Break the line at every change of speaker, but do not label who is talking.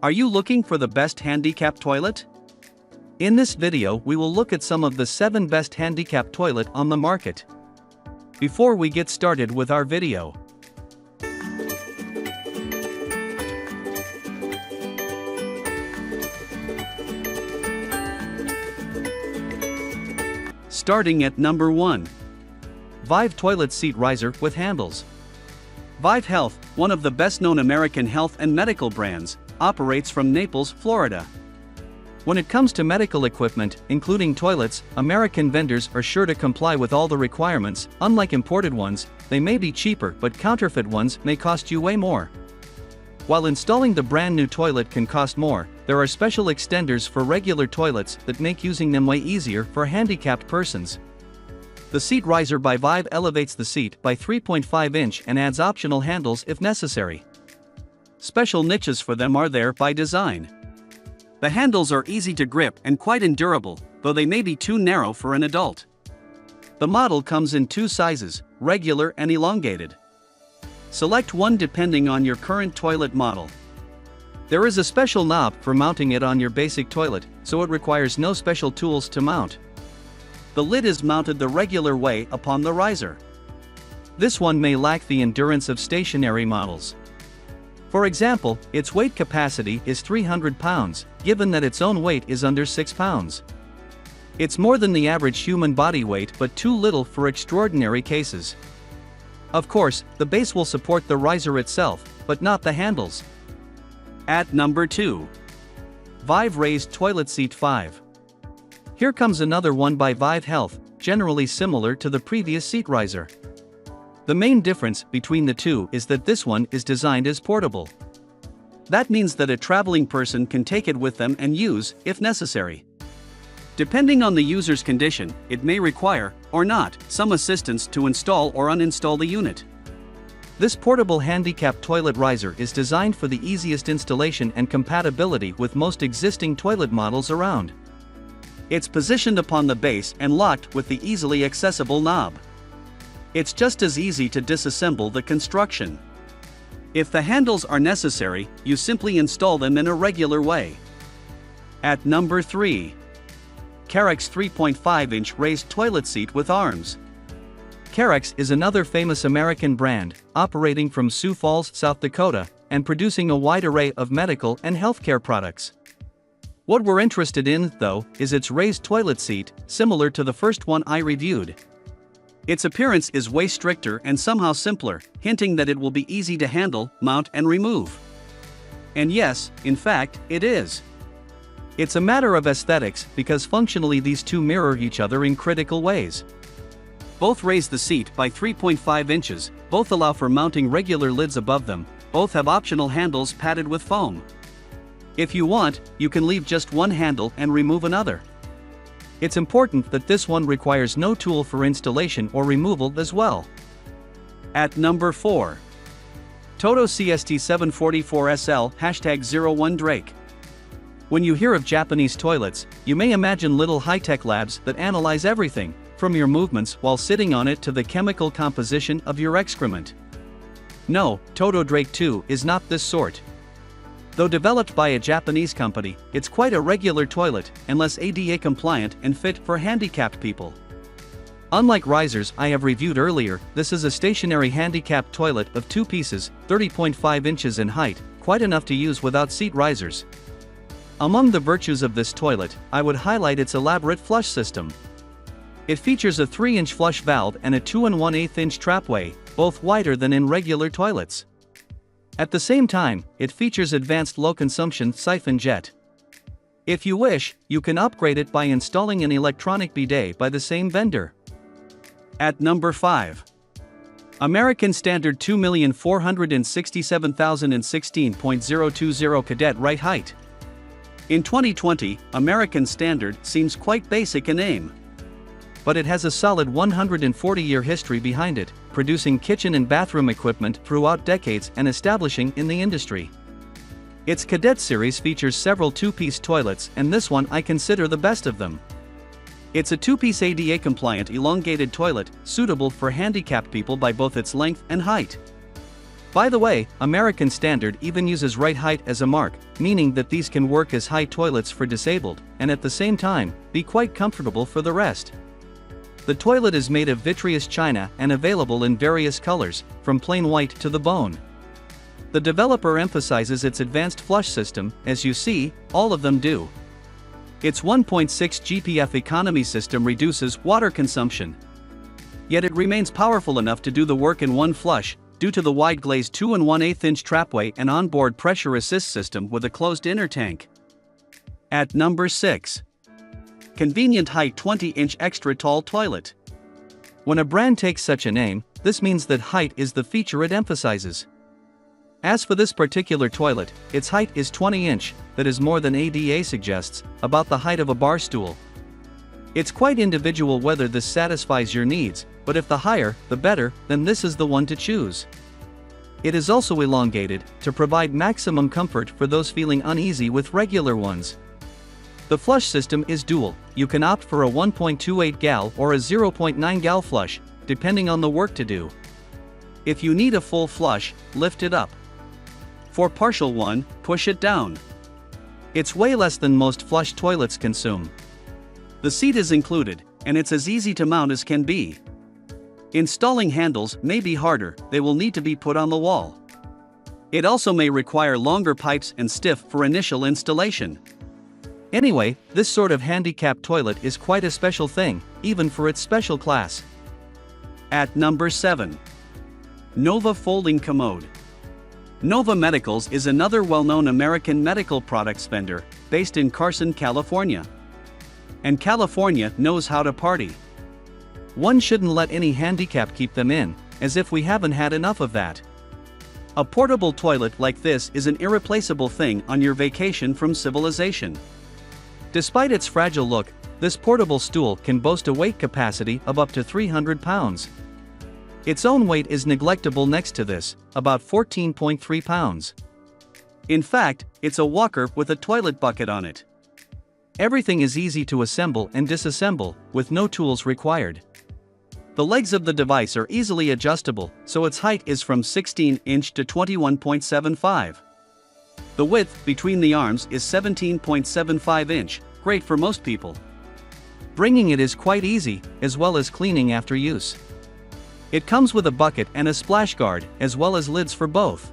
Are you looking for the best handicap toilet? In this video we will look at some of the 7 best handicap toilet on the market. Before we get started with our video, starting at number 1. Vive Toilet Seat Riser with Handles. Vive Health, one of the best-known American health and medical brands, operates from Naples, Florida. When it comes to medical equipment, including toilets, American vendors are sure to comply with all the requirements. Unlike imported ones, they may be cheaper, but counterfeit ones may cost you way more. While installing the brand new toilet can cost more, there are special extenders for regular toilets that make using them way easier for handicapped persons. The Seat Riser by Vive elevates the seat by 3.5 inch and adds optional handles if necessary. Special niches for them are there by design. The handles are easy to grip and quite endurable, though they may be too narrow for an adult. The model comes in 2 sizes, regular and elongated. Select one depending on your current toilet model. There is a special knob for mounting it on your basic toilet, so it requires no special tools to mount. The lid is mounted the regular way upon the riser. This one may lack the endurance of stationary models. For example, its weight capacity is 300 pounds, given that its own weight is under 6 pounds. It's more than the average human body weight but too little for extraordinary cases. Of course, the base will support the riser itself, but not the handles. At number 2. Vive Raised Toilet Seat 5. Here comes another one by Vive Health, generally similar to the previous seat riser. The main difference between the two is that this one is designed as portable. That means that a traveling person can take it with them and use, if necessary. Depending on the user's condition, it may require, or not, some assistance to install or uninstall the unit. This portable handicap toilet riser is designed for the easiest installation and compatibility with most existing toilet models around. It's positioned upon the base and locked with the easily accessible knob. It's just as easy to disassemble the construction. If the handles are necessary, you simply install them in a regular way. At number 3. Carex 3.5-inch Raised Toilet Seat with Arms. Carex is another famous American brand, operating from Sioux Falls, South Dakota, and producing a wide array of medical and healthcare products. What we're interested in, though, is its raised toilet seat, similar to the first one I reviewed. Its appearance is way stricter and somehow simpler, hinting that it will be easy to handle, mount and remove. And yes, in fact, it is. It's a matter of aesthetics because functionally these two mirror each other in critical ways. Both raise the seat by 3.5 inches, both allow for mounting regular lids above them, both have optional handles padded with foam. If you want, you can leave just one handle and remove another. It's important that this one requires no tool for installation or removal as well. At number 4. Toto CST744SL #01 Drake. When you hear of Japanese toilets, you may imagine little high-tech labs that analyze everything, from your movements while sitting on it to the chemical composition of your excrement. No, Toto Drake 2 is not this sort. Though developed by a Japanese company, it's quite a regular toilet, and less ADA compliant and fit for handicapped people. Unlike risers I have reviewed earlier, this is a stationary handicapped toilet of 2 pieces, 30.5 inches in height, quite enough to use without seat risers. Among the virtues of this toilet, I would highlight its elaborate flush system. It features a 3-inch flush valve and a 2 1/8 inch trapway, both wider than in regular toilets. At the same time, it features advanced low-consumption siphon jet. If you wish, you can upgrade it by installing an electronic bidet by the same vendor. At number 5. American Standard 2,467,016.020 Cadet Right Height. In 2020, American Standard seems quite basic in name. But it has a solid 140-year history behind it, producing kitchen and bathroom equipment throughout decades and establishing in the industry. Its Cadet series features several 2-piece toilets, and this one I consider the best of them. It's a 2-piece ADA-compliant elongated toilet, suitable for handicapped people by both its length and height. By the way, American Standard even uses right height as a mark, meaning that these can work as high toilets for disabled, and at the same time, be quite comfortable for the rest. The toilet is made of vitreous china and available in various colors, from plain white to the bone. The developer emphasizes its advanced flush system, as you see, all of them do. Its 1.6 GPF economy system reduces water consumption. Yet it remains powerful enough to do the work in one flush, due to the wide glazed 2 1/8 inch trapway and onboard pressure assist system with a closed inner tank. At number 6. Convenient height 20-inch extra tall toilet. When a brand takes such a name, this means that height is the feature it emphasizes. As for this particular toilet, its height is 20-inch, that is more than ADA suggests, about the height of a bar stool. It's quite individual whether this satisfies your needs, but if the higher, the better, then this is the one to choose. It is also elongated, to provide maximum comfort for those feeling uneasy with regular ones. The flush system is dual, you can opt for a 1.28 gal or a 0.9 gal flush, depending on the work to do. If you need a full flush, lift it up. For partial one, push it down. It's way less than most flush toilets consume. The seat is included, and it's as easy to mount as can be. Installing handles may be harder, they will need to be put on the wall. It also may require longer pipes and stiff for initial installation. Anyway, this sort of handicap toilet is quite a special thing, even for its special class. At number 7. Nova Folding Commode. Nova Medicals is another well-known American medical products vendor, based in Carson, California. And California knows how to party. One shouldn't let any handicap keep them in, as if we haven't had enough of that. A portable toilet like this is an irreplaceable thing on your vacation from civilization. Despite its fragile look, this portable stool can boast a weight capacity of up to 300 pounds. Its own weight is neglectable next to this, about 14.3 pounds. In fact, it's a walker with a toilet bucket on it. Everything is easy to assemble and disassemble, with no tools required. The legs of the device are easily adjustable, so its height is from 16-inch to 21.75. The width between the arms is 17.75 inch, great for most people. Bringing it is quite easy, as well as cleaning after use. It comes with a bucket and a splash guard, as well as lids for both.